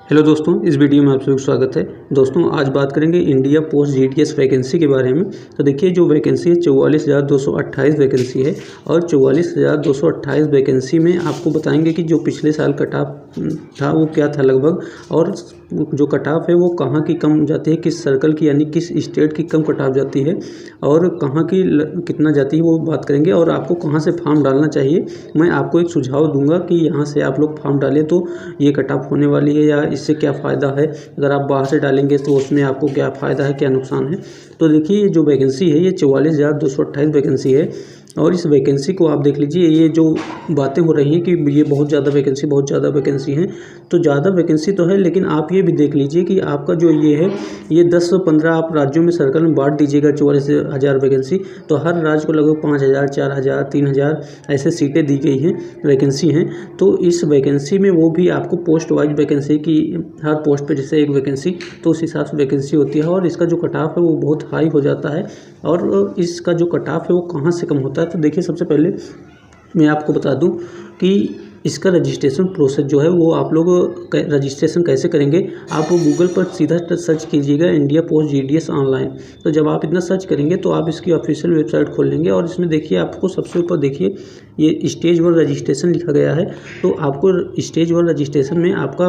Hello दोस्तों, इस video में आप सभी का स्वागत है। दोस्तों आज बात करेंगे इंडिया पोस्ट जीडीएस वैकेंसी के बारे में। तो देखिए जो वैकेंसी है 44,228 वैकेंसी है और 44,228 वैकेंसी में आपको बताएंगे कि जो पिछले साल कट ऑफ था वो क्या था लगभग, और जो कट ऑफ है वो कहाँ की कम जाती है, किस सर्कल की यानी किस स्टेट की कम कट ऑफ जाती है और कहाँ की कितना जाती है वो बात करेंगे। और आपको कहाँ से फॉर्म डालना चाहिए, मैं आपको एक सुझाव दूंगा कि यहाँ से आप लोग फॉर्म डालें तो ये कट ऑफ होने वाली है या इससे क्या फ़ायदा है, अगर आप बाहर से डालेंगे तो उसमें आपको क्या फ़ायदा है क्या नुकसान है। तो देखिए ये जो वैकेंसी है ये 44,228 वैकेंसी है और इस वैकेंसी को आप देख लीजिए। ये जो बातें हो रही हैं कि ये बहुत ज़्यादा वैकेंसी हैं, तो ज़्यादा वैकेंसी तो है, लेकिन आप ये भी देख लीजिए कि आपका जो ये है ये 10 से 15 आप राज्यों में सर्कल में बांट दीजिएगा। 44,000 वैकेंसी तो हर राज्य को लगभग 5,000, 4,000, 3,000 ऐसे सीटें दी गई हैं, वैकेंसी हैं। तो इस वैकेंसी में वो भी आपको पोस्ट वाइज वैकेंसी की हर पोस्ट पे जैसे एक वैकेंसी, तो उस हिसाब से वैकेंसी होती है और इसका जो कट ऑफ है वो बहुत हाई हो जाता है। और इसका जो कट ऑफ है वो कहाँ से कम होता है, तो देखिए सबसे पहले मैं आपको बता दूं कि इसका रजिस्ट्रेशन प्रोसेस जो है वो आप लोग रजिस्ट्रेशन कैसे करेंगे। आप गूगल पर सीधा सर्च कीजिएगा इंडिया पोस्ट जीडीएस ऑनलाइन। तो जब आप इतना सर्च करेंगे तो आप इसकी ऑफिशियल वेबसाइट खोल लेंगे और इसमें देखिए आपको सबसे ऊपर देखिए ये स्टेज 1 रजिस्ट्रेशन लिखा गया है। तो आपको स्टेज 1 रजिस्ट्रेशन में आपका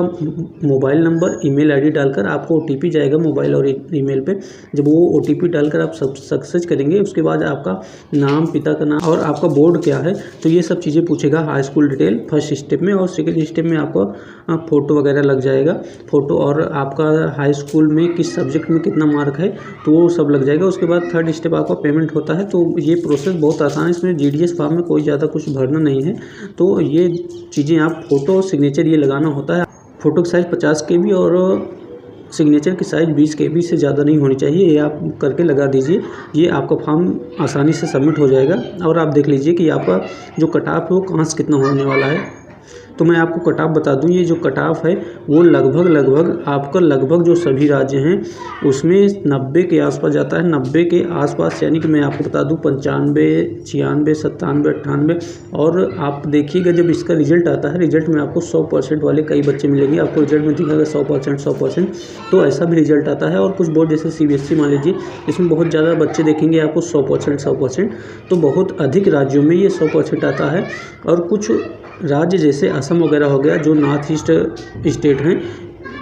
मोबाइल नंबर, ईमेल आईडी डालकर आपको ओटीपी जाएगा मोबाइल और ईमेल पे। जब वो ओटीपी डालकर आप सक्सेस करेंगे उसके बाद आपका नाम, पिता का नाम और आपका बोर्ड क्या है, तो ये सब चीज़ें पूछेगा। High school detail first step में, और सेकेंड स्टेप में आपको फ़ोटो वगैरह लग जाएगा, फ़ोटो और आपका हाई स्कूल में किस सब्जेक्ट में कितना मार्क है तो वो सब लग जाएगा। उसके बाद थर्ड स्टेप आपका पेमेंट होता है। तो ये प्रोसेस बहुत आसान है, इसमें जीडीएस फॉर्म में कोई ज़्यादा कुछ भरना नहीं है। तो ये चीज़ें आप फ़ोटो सिग्नेचर ये लगाना होता है। फ़ोटो की साइज़ 50 KB और सिग्नेचर की साइज़ 20 KB से ज़्यादा नहीं होनी चाहिए। ये आप करके लगा दीजिए, ये आपका फॉर्म आसानी से सबमिट हो जाएगा। और आप देख लीजिए कि आपका जो कट ऑफ है वो कहाँ से कितना होने वाला है। तो मैं आपको कट ऑफ बता दूं, ये जो कट ऑफ है वो लगभग आपका जो सभी राज्य हैं उसमें 90 के आसपास जाता है। 90 के आसपास यानी कि मैं आपको बता दूं 95, 96, 97, 98। और आप देखिएगा जब इसका रिजल्ट आता है, रिजल्ट में आपको 100% वाले कई बच्चे मिलेंगे। आपको रिजल्ट में दिखेगा 100%। तो ऐसा भी रिजल्ट आता है। और कुछ बोर्ड जैसे CBSE मान लीजिए, इसमें बहुत ज़्यादा बच्चे देखेंगे आपको 100%। तो बहुत अधिक राज्यों में ये 100% आता है। और कुछ राज्य जैसे असम वगैरह हो गया, जो नॉर्थ ईस्ट स्टेट हैं,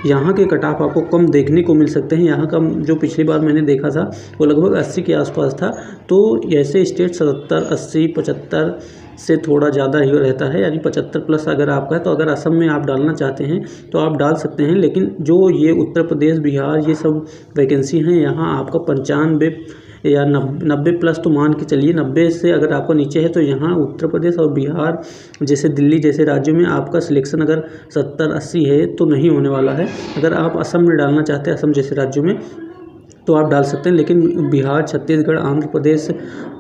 यहाँ के कट ऑफ आपको कम देखने को मिल सकते हैं। यहाँ का जो पिछली बार मैंने देखा था वो लगभग 80 के आसपास था। तो ऐसे स्टेट 70, 80, 75 से थोड़ा ज़्यादा ही रहता है, यानी 75+ अगर आपका है। तो अगर असम में आप डालना चाहते हैं तो आप डाल सकते हैं, लेकिन जो ये उत्तर प्रदेश, बिहार ये सब वैकेंसी हैं यहाँ आपका 95 या 90+ तो मान के चलिए। 90 से अगर आपका नीचे है तो यहाँ उत्तर प्रदेश और बिहार जैसे दिल्ली जैसे राज्यों में आपका सिलेक्शन अगर 70-80 है तो नहीं होने वाला है। अगर आप असम में डालना चाहते हैं, असम जैसे राज्यों में, तो आप डाल सकते हैं। लेकिन बिहार, छत्तीसगढ़, आंध्र प्रदेश,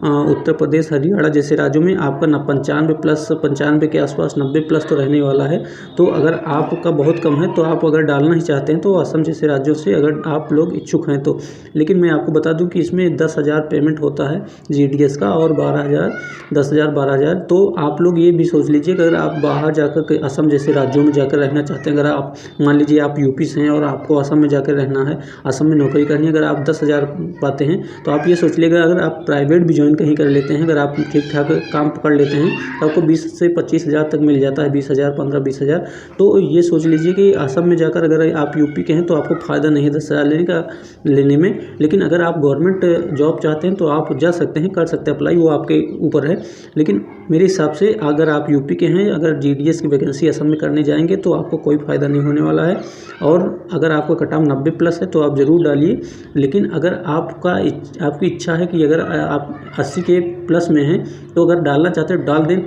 उत्तर प्रदेश, हरियाणा जैसे राज्यों में आपका 95 के आसपास, 90+ तो रहने वाला है। तो अगर आपका बहुत कम है तो आप अगर डालना ही चाहते हैं तो असम जैसे राज्यों से अगर आप लोग इच्छुक हैं तो। लेकिन मैं आपको बता दूं कि इसमें 10,000 पेमेंट होता है जीडीएस का और 10,000, 12,000। तो आप लोग ये भी सोच लीजिए कि अगर आप बाहर जाकर असम जैसे राज्यों में जाकर रहना चाहते हैं, अगर आप मान लीजिए आप यूपी से हैं और आपको असम में जाकर रहना है, असम में नौकरी करनी है, अगर आप 10,000 पाते हैं तो आप ये सोच लीजिएगा अगर आप प्राइवेट भी ज्वाइन कहीं कर लेते हैं, अगर आप ठीक ठाक काम पकड़ लेते हैं तो आपको 20 से 25,000 तक मिल जाता है। 20,000, 15-20,000। तो ये सोच लीजिए कि असम में जाकर अगर आप यूपी के हैं तो आपको फ़ायदा नहीं है 10,000 लेने में। लेकिन अगर आप गवर्नमेंट जॉब चाहते हैं तो आप जा सकते हैं, कर सकते हैं अप्लाई, वो आपके ऊपर है। लेकिन मेरे हिसाब से अगर आप यूपी के हैं, अगर जीडीएस की वैकेंसी असम में करने जाएंगे तो आपको कोई फ़ायदा नहीं होने वाला है। और अगर आपका कट ऑफ 90+ है तो आप ज़रूर डालिए। लेकिन अगर आपकी इच्छा है कि अगर आप 80 के प्लस में हैं तो अगर डालना चाहते हैं डाल दें।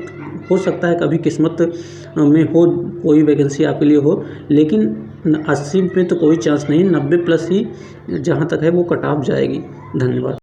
हो सकता है कभी किस्मत में हो, कोई वैकेंसी आपके लिए हो। लेकिन 80 में तो कोई चांस नहीं, 90+ ही जहाँ तक है वो कट ऑफ जाएगी। धन्यवाद।